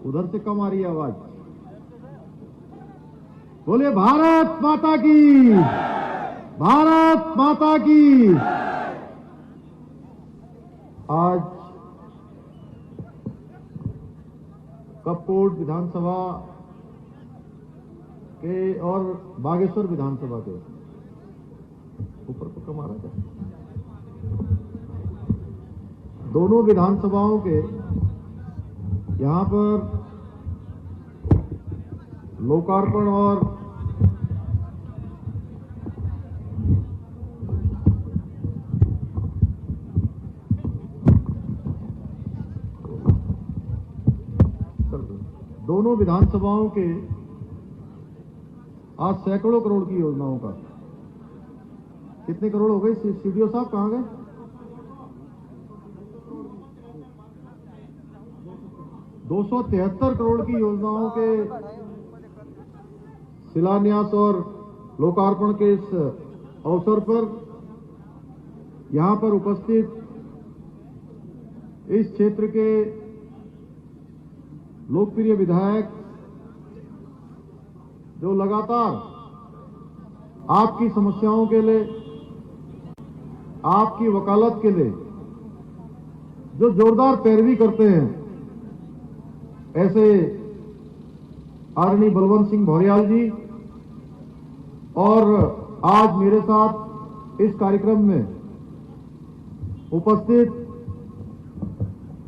उधर से कम आ रही है आवाज। बोले भारत माता की, भारत माता की। आज कपकोट विधानसभा के और बागेश्वर विधानसभा के ऊपर को कम आ रहा है, दोनों विधानसभाओं के यहां पर लोकार्पण और दोनों विधानसभाओं के आज सैकड़ों करोड़ की योजनाओं का, कितने करोड़ हो गए सीडीओ साहब, कहां गए? 273 करोड़ की योजनाओं के शिलान्यास और लोकार्पण के इस अवसर पर यहां पर उपस्थित इस क्षेत्र के लोकप्रिय विधायक जो लगातार आपकी समस्याओं के लिए, आपकी वकालत के लिए जो जोरदार पैरवी करते हैं, ऐसे आदरणीय बलवंत सिंह भौर्याल जी, और आज मेरे साथ इस कार्यक्रम में उपस्थित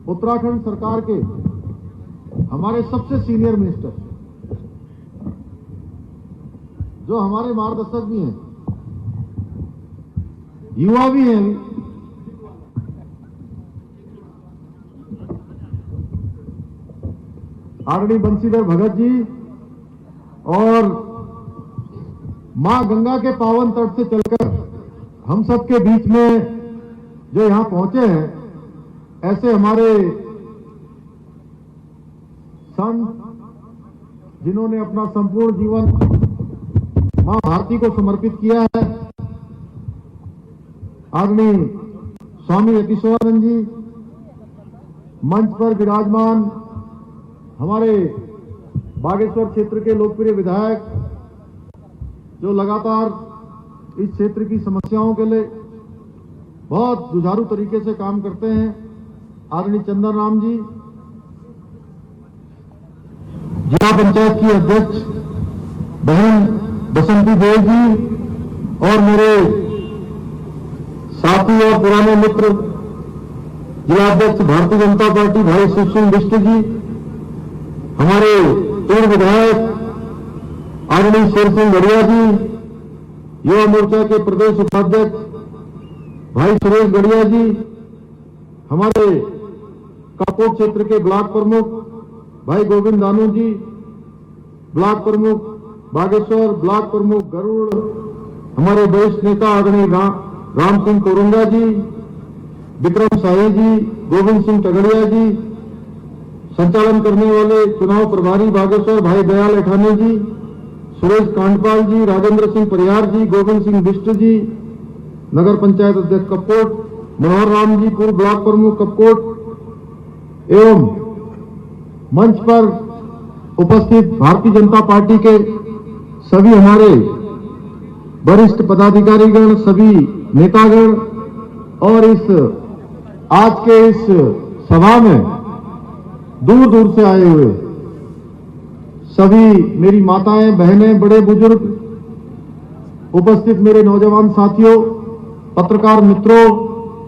उत्तराखंड सरकार के हमारे सबसे सीनियर मिनिस्टर, जो हमारे मार्गदर्शक भी हैं, युवा भी हैं, आदरणीय बंशीधर भगत जी, और मां गंगा के पावन तट से चलकर हम सबके बीच में जो यहां पहुंचे हैं, ऐसे हमारे संत जिन्होंने अपना संपूर्ण जीवन मां भारती को समर्पित किया है, आदरणीय स्वामी यतीश्वरानंद जी, मंच पर विराजमान हमारे बागेश्वर क्षेत्र के लोकप्रिय विधायक जो लगातार इस क्षेत्र की समस्याओं के लिए बहुत जुझारू तरीके से काम करते हैं, आदरणीय चंदन राम जी, जिला पंचायत की अध्यक्ष बहन बसंती देव जी, और मेरे साथी और पुराने मित्र जिला अध्यक्ष भारतीय जनता पार्टी भाई शिव सिंह बिष्ट जी, हमारे पूर्व विधायक आदरणीय शेर सिंह गढ़िया जी, युवा मोर्चा के प्रदेश उपाध्यक्ष भाई सुरेश गढ़िया जी, हमारे कपकोट क्षेत्र के ब्लॉक प्रमुख भाई गोविंद दानू जी, ब्लॉक प्रमुख बागेश्वर, ब्लॉक प्रमुख गरुड़, हमारे वरिष्ठ नेता आदरणीय राम सिंह कोरुंगा जी, विक्रम साही जी, गोविंद सिंह टगड़िया जी, संचालन करने वाले चुनाव प्रभारी बागेश्वर भाई दयाल अठानी जी, सुरेश कांडपाल जी, राजेंद्र सिंह परिहार जी, गोविंद सिंह बिष्ट जी, नगर पंचायत अध्यक्ष कपकोट मनोहर राम जी, पूर्व ब्लॉक प्रमुख कपकोट, एवं मंच पर उपस्थित भारतीय जनता पार्टी के सभी हमारे वरिष्ठ पदाधिकारीगण, सभी नेतागण, और इस आज के इस सभा में दूर दूर से आए हुए सभी मेरी माताएं, बहनें, बड़े बुजुर्ग, उपस्थित मेरे नौजवान साथियों, पत्रकार मित्रों,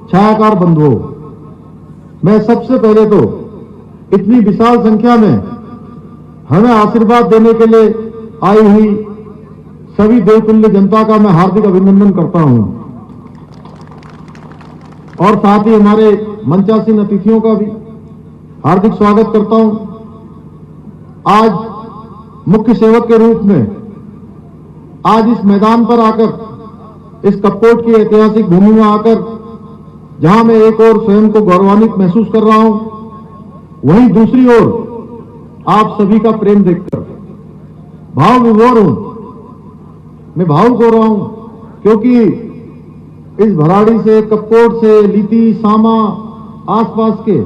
छायाकार बंधुओं, मैं सबसे पहले तो इतनी विशाल संख्या में हमें आशीर्वाद देने के लिए आई हुई सभी देवतुल्य जनता का मैं हार्दिक अभिनंदन करता हूं, और साथ ही हमारे मंचासीन अतिथियों का भी हार्दिक स्वागत करता हूं। आज मुख्य सेवक के रूप में आज इस मैदान पर आकर, इस कपकोट की ऐतिहासिक भूमि में आकर, जहां मैं एक ओर स्वयं को गौरवान्वित महसूस कर रहा हूं, वहीं दूसरी ओर आप सभी का प्रेम देखकर भाव विभोर हूं, मैं भावुक हो रहा हूं, क्योंकि इस भराड़ी से, कपकोट से, लीती, सामा, आसपास के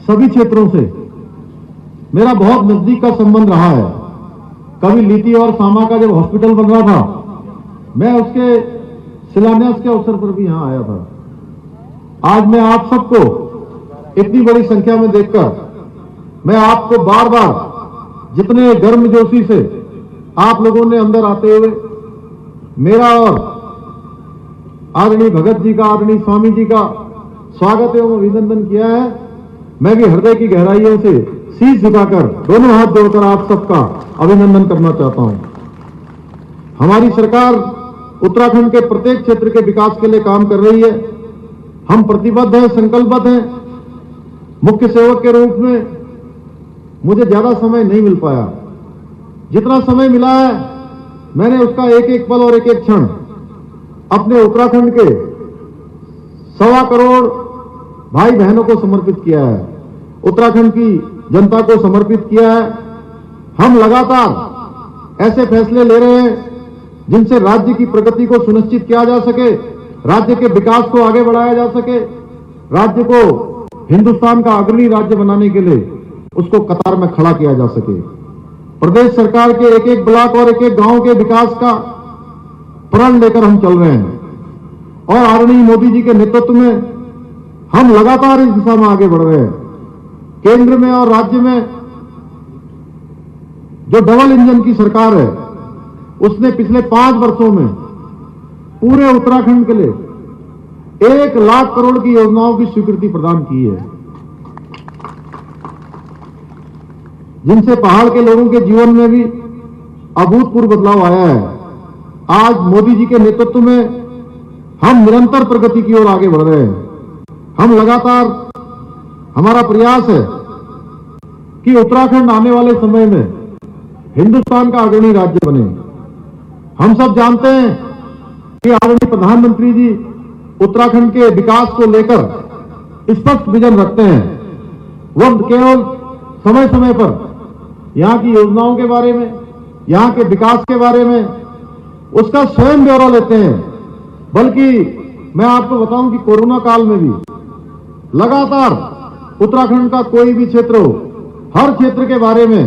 सभी क्षेत्रों से मेरा बहुत नजदीक का संबंध रहा है। कभी लीती और सामा का जब हॉस्पिटल बन रहा था, मैं उसके शिलान्यास के अवसर पर भी यहां आया था। आज मैं आप सबको इतनी बड़ी संख्या में देखकर मैं आपको बार बार जितने गर्मजोशी से आप लोगों ने अंदर आते हुए मेरा और आदरणीय भगत जी का, आदरणीय स्वामी जी का स्वागत एवं अभिनंदन किया है, मैं भी हृदय की गहराइयों से शीश झुकाकर दोनों हाथ जोड़कर आप सबका अभिनंदन करना चाहता हूं। हमारी सरकार उत्तराखंड के प्रत्येक क्षेत्र के विकास के लिए काम कर रही है। हम प्रतिबद्ध हैं, संकल्पबद्ध हैं। मुख्य सेवक के रूप में मुझे ज्यादा समय नहीं मिल पाया। जितना समय मिला है मैंने उसका एक एक पल और एक एक क्षण अपने उत्तराखंड के 1.25 करोड़ भाई बहनों को समर्पित किया है, उत्तराखंड की जनता को समर्पित किया है। हम लगातार ऐसे फैसले ले रहे हैं जिनसे राज्य की प्रगति को सुनिश्चित किया जा सके, राज्य के विकास को आगे बढ़ाया जा सके, राज्य को हिंदुस्तान का अग्रणी राज्य बनाने के लिए उसको कतार में खड़ा किया जा सके। प्रदेश सरकार के एक एक ब्लॉक और एक एक गांव के विकास का प्रण लेकर हम चल रहे हैं और आदरणीय मोदी जी के नेतृत्व में हम लगातार इस दिशा में आगे बढ़ रहे हैं। केंद्र में और राज्य में जो डबल इंजन की सरकार है उसने पिछले 5 वर्षों में पूरे उत्तराखंड के लिए 1 लाख करोड़ की योजनाओं की स्वीकृति प्रदान की है, जिनसे पहाड़ के लोगों के जीवन में भी अभूतपूर्व बदलाव आया है। आज मोदी जी के नेतृत्व में हम निरंतर प्रगति की ओर आगे बढ़ रहे हैं। हम लगातार, हमारा प्रयास है कि उत्तराखंड आने वाले समय में हिंदुस्तान का अग्रणी राज्य बने। हम सब जानते हैं कि आदरणीय प्रधानमंत्री जी उत्तराखंड के विकास को लेकर स्पष्ट विजन रखते हैं। वह केवल समय समय पर यहां की योजनाओं के बारे में, यहां के विकास के बारे में उसका स्वयं ब्यौरा लेते हैं, बल्कि मैं आपको बताऊं कि कोरोना काल में भी लगातार उत्तराखंड का कोई भी क्षेत्र हो, हर क्षेत्र के बारे में,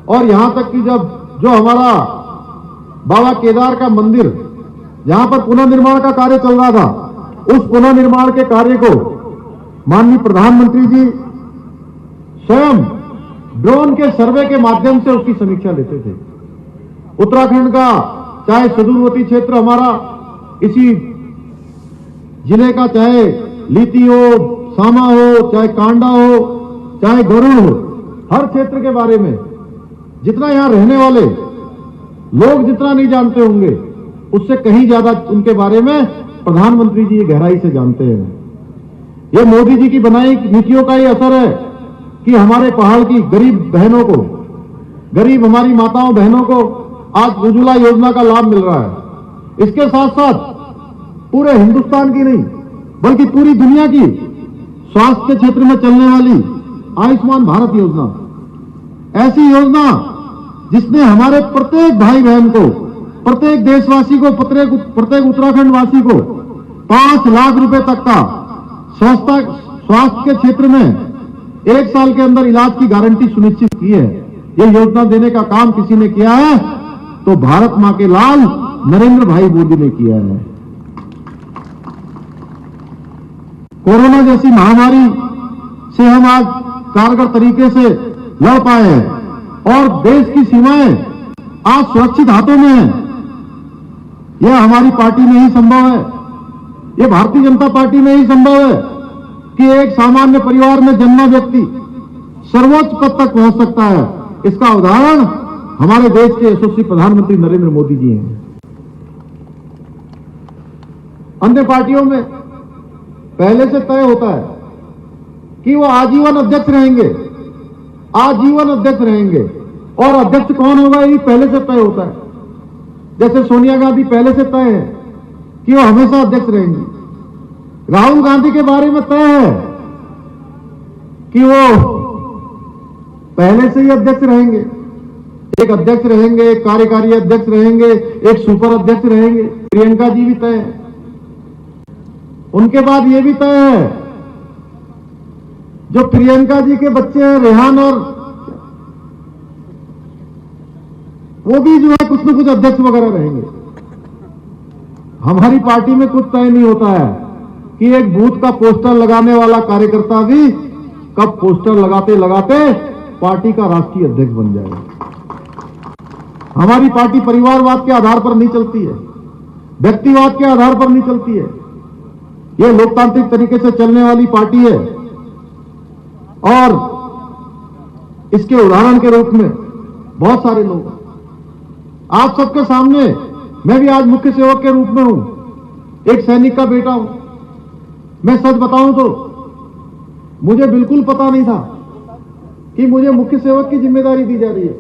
और यहां तक कि जब जो हमारा बाबा केदार का मंदिर जहां पर पुनर्निर्माण का कार्य चल रहा था, उस पुनर्निर्माण के कार्य को माननीय प्रधानमंत्री जी स्वयं ड्रोन के सर्वे के माध्यम से उसकी समीक्षा लेते थे। उत्तराखंड का चाहे सुदूरवर्ती क्षेत्र हमारा इसी जिले का, चाहे लीती हो, सामा हो, चाहे कांडा हो, चाहे गरुड़ हो, हर क्षेत्र के बारे में जितना यहां रहने वाले लोग जितना नहीं जानते होंगे, उससे कहीं ज्यादा उनके बारे में प्रधानमंत्री जी गहराई से जानते हैं। यह मोदी जी की बनाई नीतियों का ही असर है कि हमारे पहाड़ की गरीब बहनों को, गरीब हमारी माताओं बहनों को आज उज्ज्वला योजना का लाभ मिल रहा है। इसके साथ साथ पूरे हिंदुस्तान की नहीं बल्कि पूरी दुनिया की स्वास्थ्य के क्षेत्र में चलने वाली आयुष्मान भारत योजना, ऐसी योजना जिसने हमारे प्रत्येक भाई बहन को, प्रत्येक देशवासी को, प्रत्येक उत्तराखंड वासी को 5 लाख रुपए तक का स्वास्थ्य के क्षेत्र में 1 साल के अंदर इलाज की गारंटी सुनिश्चित की है। यह योजना देने का काम किसी ने किया है तो भारत मां के लाल नरेंद्र भाई मोदी ने किया है। कोरोना जैसी महामारी से हम आज कारगर तरीके से लड़ पाए हैं और देश की सीमाएं आज सुरक्षित हाथों में है। यह हमारी पार्टी में ही संभव है, यह भारतीय जनता पार्टी में ही संभव है कि एक सामान्य परिवार में जन्मा व्यक्ति सर्वोच्च पद तक पहुंच सकता है। इसका उदाहरण हमारे देश के यशस्वी प्रधानमंत्री नरेंद्र मोदी जी हैं। अन्य पार्टियों में पहले से तय होता है कि वो आजीवन अध्यक्ष रहेंगे, आजीवन अध्यक्ष रहेंगे, और अध्यक्ष कौन होगा ये पहले से तय होता है। जैसे सोनिया गांधी पहले से तय है कि वो हमेशा अध्यक्ष रहेंगी। राहुल गांधी के बारे में तय है कि वो पहले से ही अध्यक्ष रहेंगे। एक अध्यक्ष रहेंगे, एक कार्यकारी अध्यक्ष रहेंगे, एक सुपर अध्यक्ष रहेंगे। प्रियंका जी भी तय है। उनके बाद ये भी तय है जो प्रियंका जी के बच्चे हैं रेहान, और वो भी जो है कुछ न कुछ अध्यक्ष वगैरह रहेंगे। हमारी पार्टी में कुछ तय नहीं होता है कि एक बूथ का पोस्टर लगाने वाला कार्यकर्ता भी कब पोस्टर लगाते लगाते पार्टी का राष्ट्रीय अध्यक्ष बन जाएगा। हमारी पार्टी परिवारवाद के आधार पर नहीं चलती है, व्यक्तिवाद के आधार पर नहीं चलती है। यह लोकतांत्रिक तरीके से चलने वाली पार्टी है। और इसके उदाहरण के रूप में बहुत सारे लोग आप सबके सामने, मैं भी आज मुख्य सेवक के रूप में हूं, एक सैनिक का बेटा हूं। मैं सच बताऊं तो मुझे बिल्कुल पता नहीं था कि मुझे मुख्य सेवक की जिम्मेदारी दी जा रही है।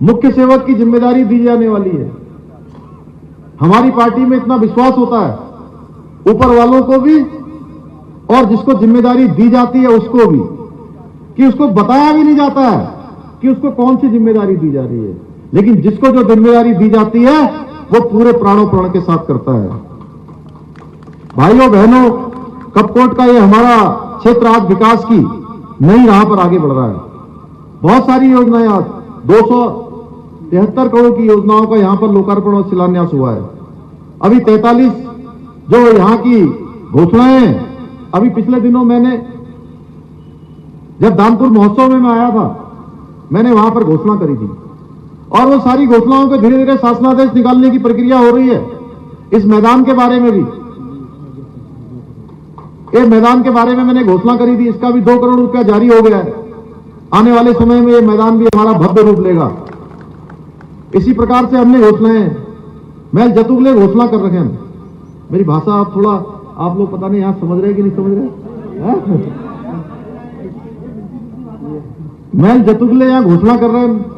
मुख्य सेवक की जिम्मेदारी दी जाने वाली है। हमारी पार्टी में इतना विश्वास होता है, ऊपर वालों को भी और जिसको जिम्मेदारी दी जाती है उसको भी, कि उसको बताया भी नहीं जाता है कि उसको कौन सी जिम्मेदारी दी जा रही है, लेकिन जिसको जो जिम्मेदारी दी जाती है वो पूरे प्राणों प्रण के साथ करता है। भाइयों बहनों, कपकोट का ये हमारा क्षेत्र आज विकास की नई राह पर आगे बढ़ रहा है। बहुत सारी योजनाएं, आज 273 करोड़ की योजनाओं का यहां पर लोकार्पण और शिलान्यास हुआ है। अभी 43 जो यहां की घोषणाएं हैं, अभी पिछले दिनों मैंने जब दानपुर महोत्सव में मैं आया था, मैंने वहां पर घोषणा करी थी, और वो सारी घोषणाओं के धीरे धीरे शासनादेश निकालने की प्रक्रिया हो रही है। इस मैदान के बारे में भी, ये मैदान के बारे में मैंने घोषणा करी थी, इसका भी 2 करोड़ रुपया जारी हो गया है। आने वाले समय में ये मैदान भी हमारा भव्य रूप लेगा। इसी प्रकार से हमने घोषणाएं मैल जतुगले घोषणा कर रखे हैं। मेरी भाषा आप थोड़ा, आप लोग पता नहीं यहां समझ रहे कि नहीं समझ रहे, मैल जतुगले यहां घोषणा कर रहे हैं।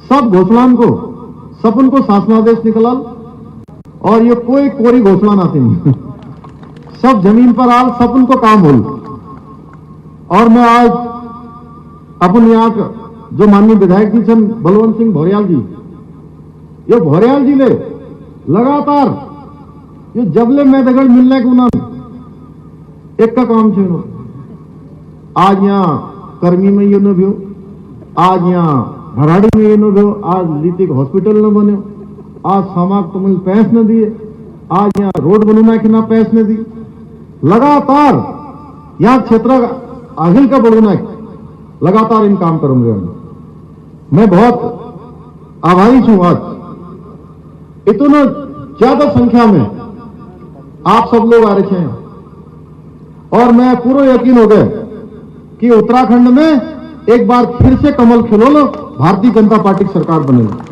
सब घोषणाओं को सपन को शासनादेश निकलल, और ये कोई कोरी घोषणा ना थी, सब जमीन पर आल, सपन को काम हो। और मैं आज अपन यहाँ जो माननीय विधायक जी छन बलवंत सिंह भौरियाल जी, ये भौरियाल जी ने लगातार ये जबले में दगड़ मिलने को ना एक का काम छे। आज यहाँ कर्मी में ये न भ्यो, आज यहाँ भराड़ी में ये न भ्यो, आज लीतिक हॉस्पिटल न बनो, आज समाज तुमल पैस न दिए, आज यहाँ रोड बनना कि ना पैस न दी। लगातार यहाँ क्षेत्र आगिल का बढ़ना, लगातार इन काम करूंगे। मैं बहुत आभारी हूं। आज इतना ज्यादा संख्या में आप सब लोग आ रहे हैं, और मैं पूरा यकीन हो गया कि उत्तराखंड में एक बार फिर से कमल खिलो, भारतीय जनता पार्टी की सरकार बनेगी।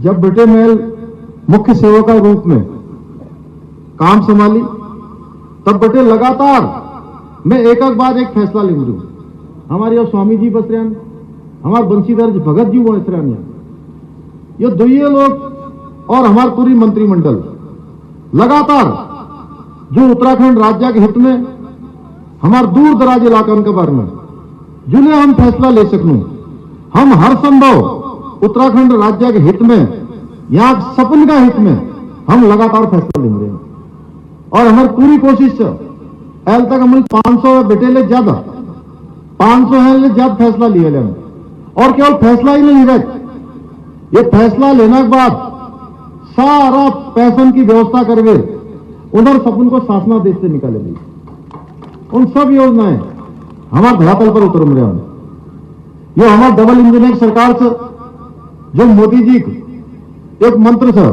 जब बेटे महल मुख्य सेवक के रूप में काम संभाली, तब बेटे लगातार मैं एक बाद एक फैसला ले लूं। हमारे यहाँ स्वामी जी बस रहे, हमारे बंशीधर भगत जी वो बस रहे, ये दुइये लोग और हमारी पूरी मंत्रिमंडल लगातार जो उत्तराखंड राज्य के हित में, हमारे दूर दराज इलाकों के बारे में जिन्हें हम फैसला ले सकूं, हम हर संभव उत्तराखंड राज्य के हित में, यहाँ सपन का हित में हम लगातार फैसला ले रहे हैं। और हमारी पूरी कोशिश है तक हम 500 बेटे ज्यादा 500 है ज्यादा फैसला लिए लें। और केवल फैसला ही नहीं रहे, ये फैसला लेने के बाद सारा पैसन की व्यवस्था करके उधर सपन को शासनादेश से निकालेगी। उन सब योजनाएं हमारे धरातल पर उतर रहे हैं। ये हमारे डबल इंजन सरकार से जो मोदी जी एक मंत्र था,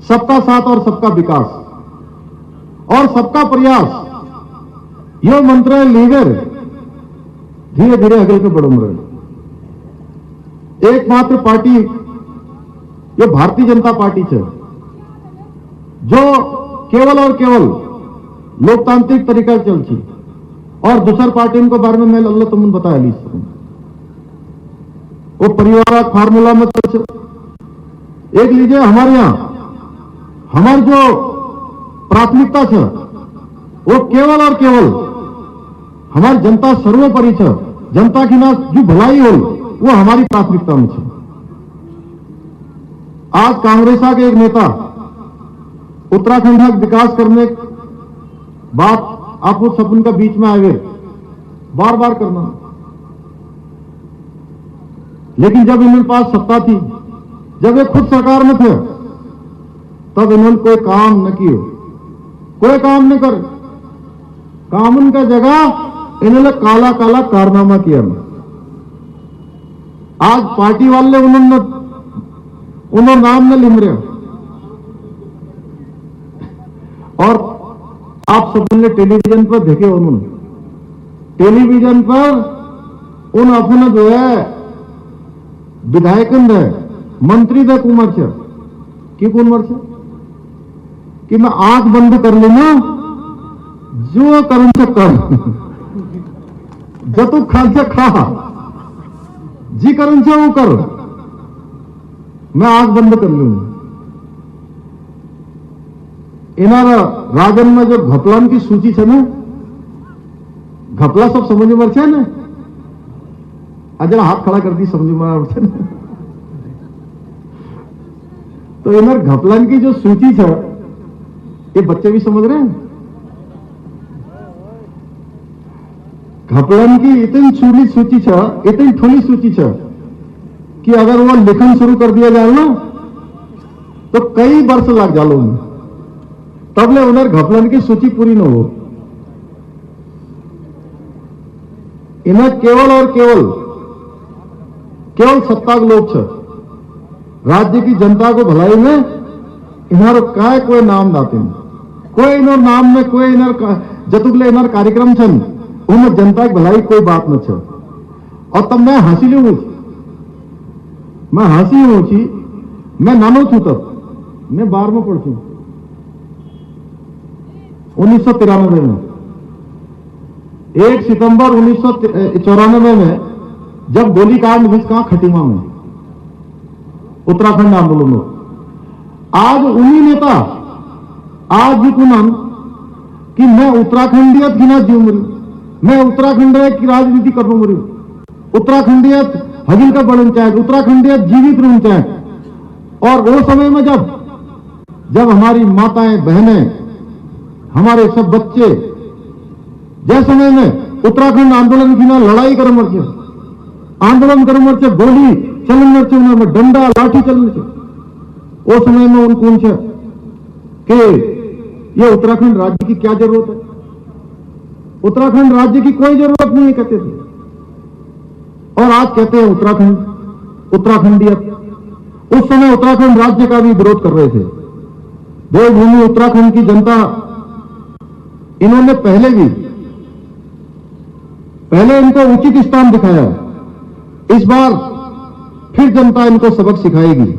सबका साथ और सबका विकास और सबका प्रयास, यह मंत्र लीवर धीरे धीरे अगल के बढ़ रहे। एकमात्र पार्टी ये भारतीय जनता पार्टी है जो केवल और केवल लोकतांत्रिक तरीका चलती, और दूसर पार्टी को बारे में मैं अल्लाह तुमने बताया ली वो परिवार फार्मूला में चल। एक लीजिए हमारे यहां हमारी जो प्राथमिकता है वो केवल और केवल हमारी जनता सर्वोपरि है। जनता की ना जो भलाई हो वो हमारी प्राथमिकता में है। आज कांग्रेस के एक नेता उत्तराखंड का विकास करने बात आपको सपन का बीच में आए बार बार करना, लेकिन जब इनके पास सत्ता थी, जब ये खुद सरकार में थे, तब इन्होंने कोई काम न किए, कोई काम नहीं कर। कानून का जगह इन्होंने काला काला कारनामा किया। आज पार्टी वाले उन्होंने नाम न लिख रहे, और आप सबने टेलीविजन पर देखे, उन्होंने टेलीविजन पर उन अपना जो है विधायकन है, मंत्री तक उम्र से कि कौन उम्र से कि मैं आंख बंद कर लूंगा, जो करूं से कर, जो तू खा से खा, जी करूं से वो कर, मैं आंख बंद कर लूंगा। इनारा राजन में जो घपलान की सूची है ना, घपला सब समझ में है ना, अजरा हाथ खड़ा कर दी समझ में है ना। तो इनर घपलान की जो सूची है, ये बच्चे भी समझ रहे हैं। घपलन की इतनी छोटी सूची है, इतनी थोड़ी सूची है कि अगर वो लिखन शुरू कर दिया जाए ना तो कई वर्ष लग जालो, तब ले उन्हें घपलन की सूची पूरी न हो। इन्हें केवल और केवल सत्ता के लोग छे, राज्य की जनता को भलाई में इन्हार काय कोई नाम दाते हैं, कोई इन्हों नाम में कोई इनर जतुगले इनर कार्यक्रम छन, उनमें जनता की भलाई कोई बात न छे। और तब मैं हंसी लू, मैं हंसी हूं छी, मैं नानो छू, तब मैं 12 में पढ़ती 1993 में, 1 सितंबर 1994 में जब गोलीकांड हुई कहां खटीमा में, उत्तराखंड आंदोलन में, आज उन्हीं नेता आज भी कुनन कि मैं उत्तराखंडियत की ना जीव मरी, मैं उत्तराखंड की राजनीति करना मरी, उत्तराखंडियत हगिल का बढ़न चाहे, उत्तराखंडियत जीवित रहना चाहे। और वो समय में जब हमारी माताएं बहनें, हमारे सब बच्चे जैसे समय में उत्तराखंड आंदोलन की ना लड़ाई कर मर, आंदोलन कर मर, गोली चलन मर, उन्हें डंडा लाठी चलन, वो समय में उन कौन से कि ये उत्तराखंड राज्य की क्या जरूरत है, उत्तराखंड राज्य की कोई जरूरत नहीं है कहते थे। और आज कहते हैं उत्तराखंडियत। उस समय उत्तराखंड राज्य का भी विरोध कर रहे थे। देवभूमि उत्तराखंड की जनता, इन्होंने पहले इनको उचित स्थान दिखाया, इस बार फिर जनता इनको सबक सिखाएगी।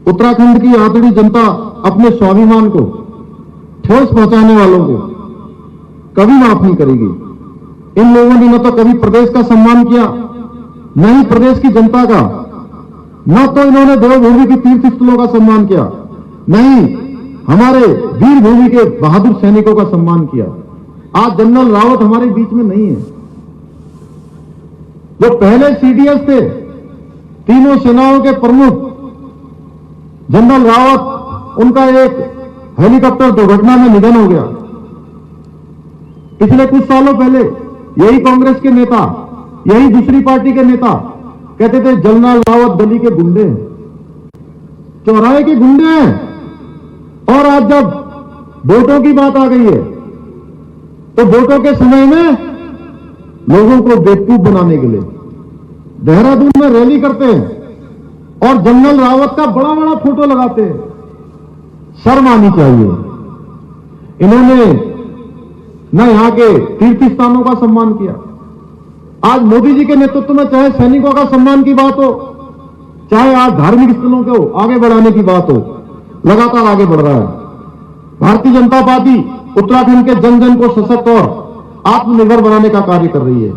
उत्तराखंड की आदरणीय जनता अपने स्वाभिमान को ठेस पहुंचाने वालों को कभी माफ नहीं करेगी। इन लोगों ने न तो कभी प्रदेश का सम्मान किया, न ही प्रदेश की जनता का, न तो इन्होंने देवभूमि की तीर्थ स्थलों का सम्मान किया, न ही हमारे वीर भूमि के बहादुर सैनिकों का सम्मान किया। आज जनरल रावत हमारे बीच में नहीं है। जो पहले सीडीएस थे, तीनों सेनाओं के प्रमुख जनरल रावत, उनका एक हेलीकॉप्टर दुर्घटना में निधन हो गया। पिछले कुछ सालों पहले यही कांग्रेस के नेता, यही दूसरी पार्टी के नेता कहते थे जनरल रावत गली के गुंडे हैं, चौराहे के गुंडे हैं। और आज जब वोटों की बात आ गई है तो वोटों के समय में लोगों को बेवकूफ बनाने के लिए देहरादून में रैली करते हैं और जनरल रावत का बड़ा बड़ा फोटो लगाते हैं। शर्म आनी चाहिए। इन्होंने न यहां के तीर्थ स्थानों का सम्मान किया। आज मोदी जी के नेतृत्व में चाहे सैनिकों का सम्मान की बात हो, चाहे आज धार्मिक स्थलों को आगे बढ़ाने की बात हो, लगातार आगे बढ़ रहा है। भारतीय जनता पार्टी उत्तराखंड के जन जन को सशक्त और आत्मनिर्भर बनाने का कार्य कर रही है।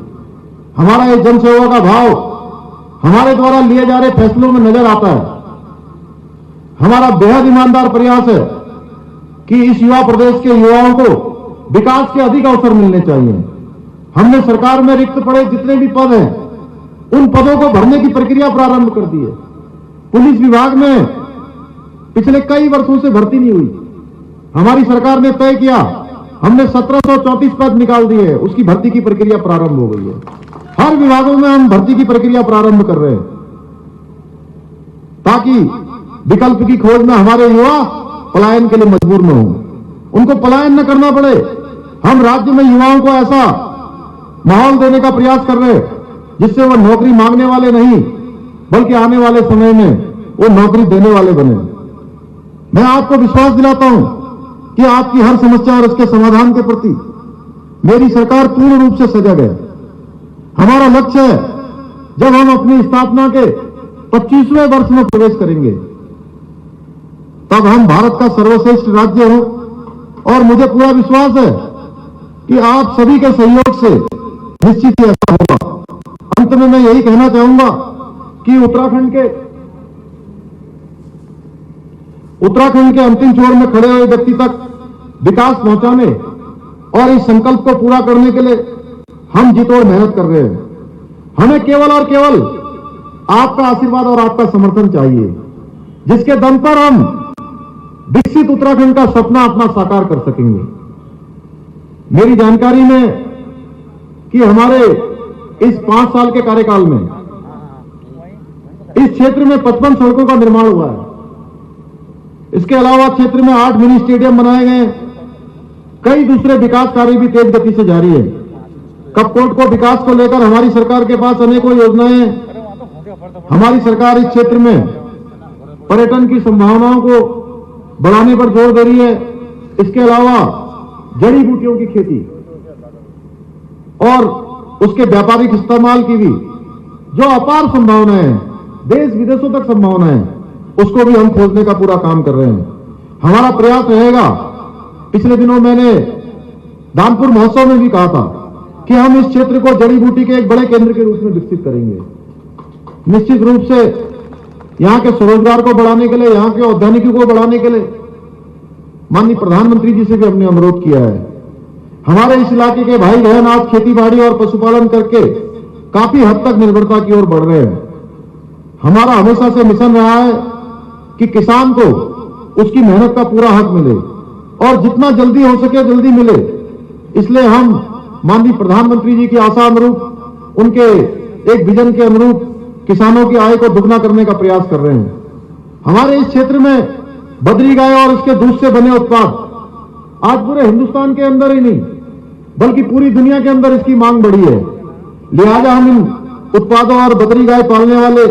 हमारा ये जनसेवा का भाव हमारे द्वारा लिए जा रहे फैसलों में नजर आता है। हमारा बेहद ईमानदार प्रयास है कि इस युवा प्रदेश के युवाओं को विकास के अधिक अवसर मिलने चाहिए। हमने सरकार में रिक्त पड़े जितने भी पद हैं, उन पदों को भरने की प्रक्रिया प्रारंभ कर दी है। पुलिस विभाग में पिछले कई वर्षों से भर्ती नहीं हुई। हमारी सरकार ने तय किया, हमने 1734 पद निकाल दिए, उसकी भर्ती की प्रक्रिया प्रारंभ हो गई है। हर विभागों में हम भर्ती की प्रक्रिया प्रारंभ कर रहे हैं ताकि विकल्प की खोज में हमारे युवा पलायन के लिए मजबूर न हो, उनको पलायन न करना पड़े। हम राज्य में युवाओं को ऐसा माहौल देने का प्रयास कर रहे हैं जिससे वो नौकरी मांगने वाले नहीं, बल्कि आने वाले समय में वो नौकरी देने वाले बने। मैं आपको विश्वास दिलाता हूं कि आपकी हर समस्या और उसके समाधान के प्रति मेरी सरकार पूर्ण रूप से सजग है। हमारा लक्ष्य है, जब हम अपनी स्थापना के 25वें वर्ष में प्रवेश करेंगे, तब हम भारत का सर्वश्रेष्ठ राज्य हो। और मुझे पूरा विश्वास है कि आप सभी के सहयोग से निश्चित ही ऐसा होगा। अंत में मैं यही कहना चाहूंगा कि उत्तराखंड के अंतिम छोर में खड़े हुए व्यक्ति तक विकास पहुंचाने और इस संकल्प को पूरा करने के लिए हम जी तोड़ मेहनत कर रहे हैं। हमें केवल और केवल आपका आशीर्वाद और आपका समर्थन चाहिए, जिसके दम पर हम विकसित उत्तराखंड का सपना अपना साकार कर सकेंगे। मेरी जानकारी में कि हमारे इस 5 साल के कार्यकाल में इस क्षेत्र में 55 सड़कों का निर्माण हुआ है। इसके अलावा क्षेत्र में 8 मिनी स्टेडियम बनाए गए। कई दूसरे विकास कार्य भी तेज गति से जारी है। कपकोट को विकास को लेकर हमारी सरकार के पास अनेकों योजनाएं हैं। हमारी सरकार इस क्षेत्र में पर्यटन की संभावनाओं को बढ़ाने पर जोर दे रही है। इसके अलावा जड़ी बूटियों की खेती और उसके व्यापारिक इस्तेमाल की भी जो अपार संभावनाएं हैं, देश विदेशों तक संभावनाएं हैं, उसको भी हम खोजने का पूरा काम कर रहे हैं। हमारा प्रयास रहेगा। पिछले दिनों मैंने दानपुर महोत्सव में भी कहा था कि हम इस क्षेत्र को जड़ी बूटी के एक बड़े केंद्र के रूप में विकसित करेंगे। निश्चित रूप से यहां के स्वरोजगार को बढ़ाने के लिए, यहां के औद्यानिकी को बढ़ाने के लिए माननीय प्रधानमंत्री जी से भी हमने अनुरोध किया है। हमारे इस इलाके के भाई बहन आज खेती बाड़ी और पशुपालन करके काफी हद तक निर्भरता की ओर बढ़ रहे हैं। हमारा हमेशा से मिशन रहा है कि किसान को उसकी मेहनत का पूरा हक मिले और जितना जल्दी हो सके जल्दी मिले। इसलिए हम माननीय प्रधानमंत्री जी की आशा अनुरूप, उनके एक विजन के अनुरूप किसानों की आय को दुगना करने का प्रयास कर रहे हैं। हमारे इस क्षेत्र में बद्री गाय और उसके दूध से बने उत्पाद आज पूरे हिंदुस्तान के अंदर ही नहीं बल्कि पूरी दुनिया के अंदर इसकी मांग बढ़ी है। लिहाजा हम इन उत्पादों और बद्री गाय पालने वाले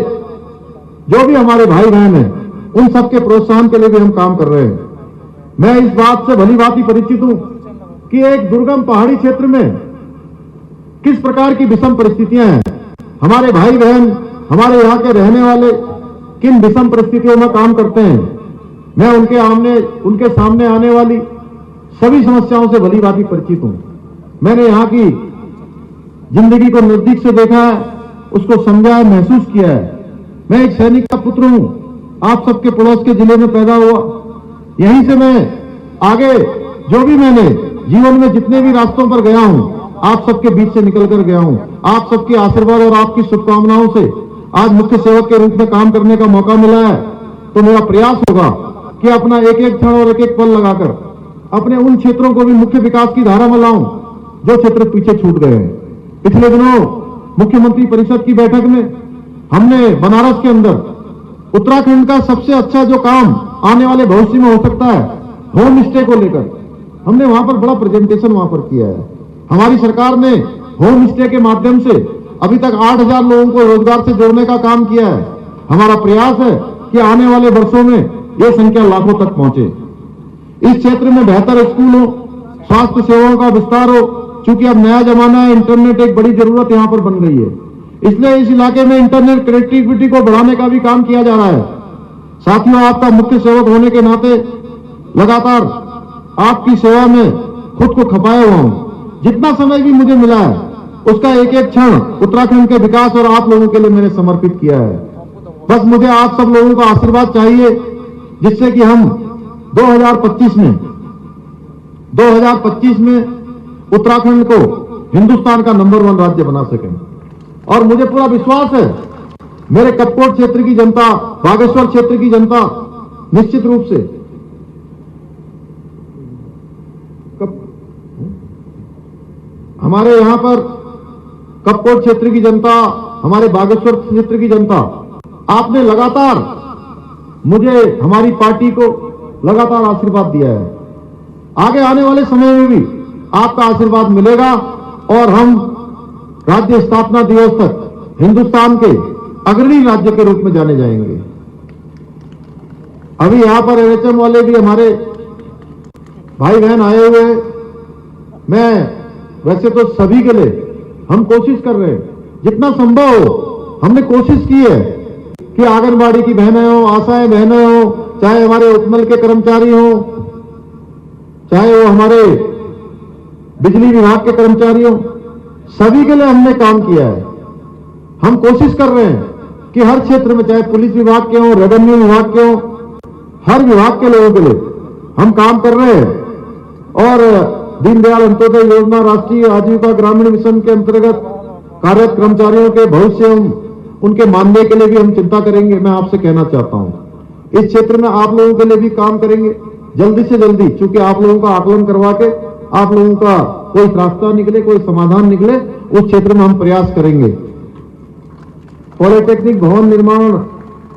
जो भी हमारे भाई बहन हैं, उन सबके प्रोत्साहन के लिए भी हम काम कर रहे हैं। मैं इस बात से भली भांति परिचित हूं कि एक दुर्गम पहाड़ी क्षेत्र में किस प्रकार की विषम परिस्थितियां हैं। हमारे भाई बहन, हमारे यहाँ के रहने वाले किन विषम परिस्थितियों में काम करते हैं। मैं उनके सामने आने वाली सभी समस्याओं से भली भांति परिचित हूं। मैंने यहाँ की जिंदगी को नजदीक से देखा है, उसको समझा है, महसूस किया है। मैं एक सैनिक का पुत्र हूं, आप सबके पड़ोस के जिले में पैदा हुआ। यहीं से मैं आगे जो भी मैंने जीवन में जितने भी रास्तों पर गया हूं, आप सबके बीच से निकल कर गया हूं। आप सबके आशीर्वाद और आपकी शुभकामनाओं से आज मुख्य सेवक के रूप में काम करने का मौका मिला है। तो मेरा प्रयास होगा कि अपना एक एक क्षण और एक एक पल लगाकर अपने उन क्षेत्रों को भी मुख्य विकास की धारा में लाऊं जो क्षेत्र पीछे छूट गए हैं। पिछले दिनों मुख्यमंत्री परिषद की बैठक में हमने बनारस के अंदर उत्तराखंड का सबसे अच्छा जो काम आने वाले भविष्य में हो सकता है, होम स्टे को लेकर हमने वहां पर बड़ा प्रेजेंटेशन वहां पर किया है। हमारी सरकार ने होम स्टे के माध्यम से अभी तक 8000 लोगों को रोजगार से जोड़ने का काम किया है। हमारा प्रयास है कि आने वाले वर्षों में यह संख्या लाखों तक पहुंचे। इस क्षेत्र में बेहतर स्कूल हो, स्वास्थ्य सेवाओं का विस्तार हो। चूंकि अब नया जमाना है, इंटरनेट एक बड़ी जरूरत यहां पर बन गई है, इसलिए इस इलाके में इंटरनेट कनेक्टिविटी को बढ़ाने का भी काम किया जा रहा है। साथियों, आपका मुख्य सेवक होने के नाते लगातार आपकी सेवा में खुद को खपाया हुआ हूं। जितना समय भी मुझे मिला है उसका एक एक क्षण उत्तराखंड के विकास और आप लोगों के लिए मैंने समर्पित किया है। बस मुझे आप सब लोगों का आशीर्वाद चाहिए, जिससे कि हम 2025 में 2025 में उत्तराखंड को हिंदुस्तान का नंबर 1 राज्य बना सकें। और मुझे पूरा विश्वास है, मेरे कपकोट क्षेत्र की जनता, बागेश्वर क्षेत्र की जनता निश्चित रूप से हमारे यहां पर कपकोट क्षेत्र की जनता, हमारे बागेश्वर क्षेत्र की जनता, आपने लगातार मुझे, हमारी पार्टी को लगातार आशीर्वाद दिया है। आगे आने वाले समय में भी आपका आशीर्वाद मिलेगा और हम राज्य स्थापना दिवस तक हिंदुस्तान के अग्रणी राज्य के रूप में जाने जाएंगे। अभी यहां पर एनएचएम वाले भी हमारे भाई बहन आए हुए हैं। मैं वैसे तो सभी के लिए हम कोशिश कर रहे हैं, जितना संभव हो हमने कोशिश की है कि आंगनबाड़ी की बहनें हो, आशाएं बहनें हो, चाहे हमारे उपमल के कर्मचारी हो, चाहे वो हमारे बिजली विभाग के कर्मचारी हो, सभी के लिए हमने काम किया है। हम कोशिश कर रहे हैं कि हर क्षेत्र में, चाहे पुलिस विभाग के हो, रेवेन्यू विभाग के हो, हर विभाग के लोगों के लिए हम काम कर रहे हैं। और दीनदयाल अंत्योदय योजना, राष्ट्रीय आजीविका ग्रामीण मिशन के अंतर्गत कार्यरत कर्मचारियों के भविष्य, उनके मानदेय के लिए भी हम चिंता करेंगे। मैं आपसे कहना चाहता हूं, इस क्षेत्र में आप लोगों के लिए भी काम करेंगे जल्दी से जल्दी, क्योंकि आप लोगों का आकलन करवा के आप लोगों का कोई रास्ता निकले, कोई समाधान निकले, उस क्षेत्र में हम प्रयास करेंगे। पॉलिटेक्निक भवन निर्माण,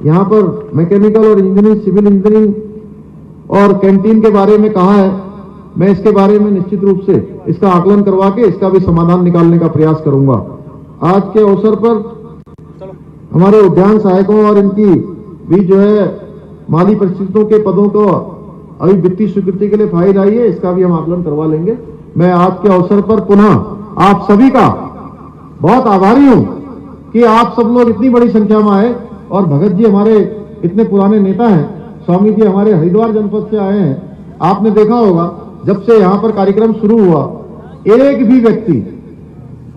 यहां पर मैकेनिकल और इंजीनियरिंग, सिविल इंजीनियरिंग और कैंटीन के बारे में कहा है। मैं इसके बारे में निश्चित रूप से इसका आकलन करवा के इसका भी समाधान निकालने का प्रयास करूंगा। आज के अवसर पर हमारे उद्यान सहायकों और इनकी भी जो है माली परिस्थितियों के पदों को अभी वित्तीय स्वीकृति के लिए फाइल आई है, इसका भी हम आकलन करवा लेंगे। मैं आज के अवसर पर पुनः आप सभी का बहुत आभारी हूं कि आप सब लोग इतनी बड़ी संख्या में आए। और भगत जी हमारे इतने पुराने नेता हैं, स्वामी जी हमारे हरिद्वार जनपद से आए हैं। आपने देखा होगा जब से यहां पर कार्यक्रम शुरू हुआ, एक भी व्यक्ति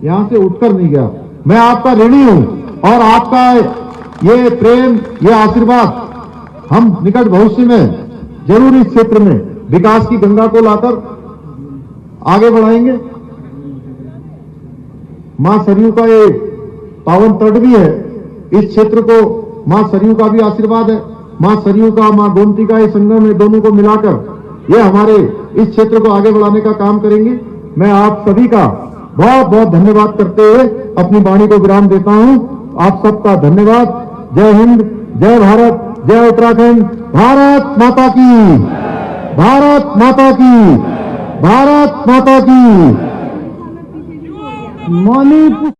यहां से उठकर नहीं गया। मैं आपका ऋणी हूं और आपका ये प्रेम, ये आशीर्वाद हम निकट भविष्य में जरूर इस क्षेत्र में विकास की गंगा को लाकर आगे बढ़ाएंगे। मां सरयू का ये पावन तट भी है, इस क्षेत्र को मां सरयू का भी आशीर्वाद है। मां सरयू का, मां गोमती का ये संगम है, दोनों को मिलाकर ये हमारे इस क्षेत्र को आगे बढ़ाने का काम करेंगे। मैं आप सभी का बहुत बहुत धन्यवाद करते हुए अपनी वाणी को विराम देता हूं। आप सबका धन्यवाद। जय हिंद, जय भारत, जय उत्तराखंड। भारत माता की, भारत माता की, भारत माता की। मणिपुर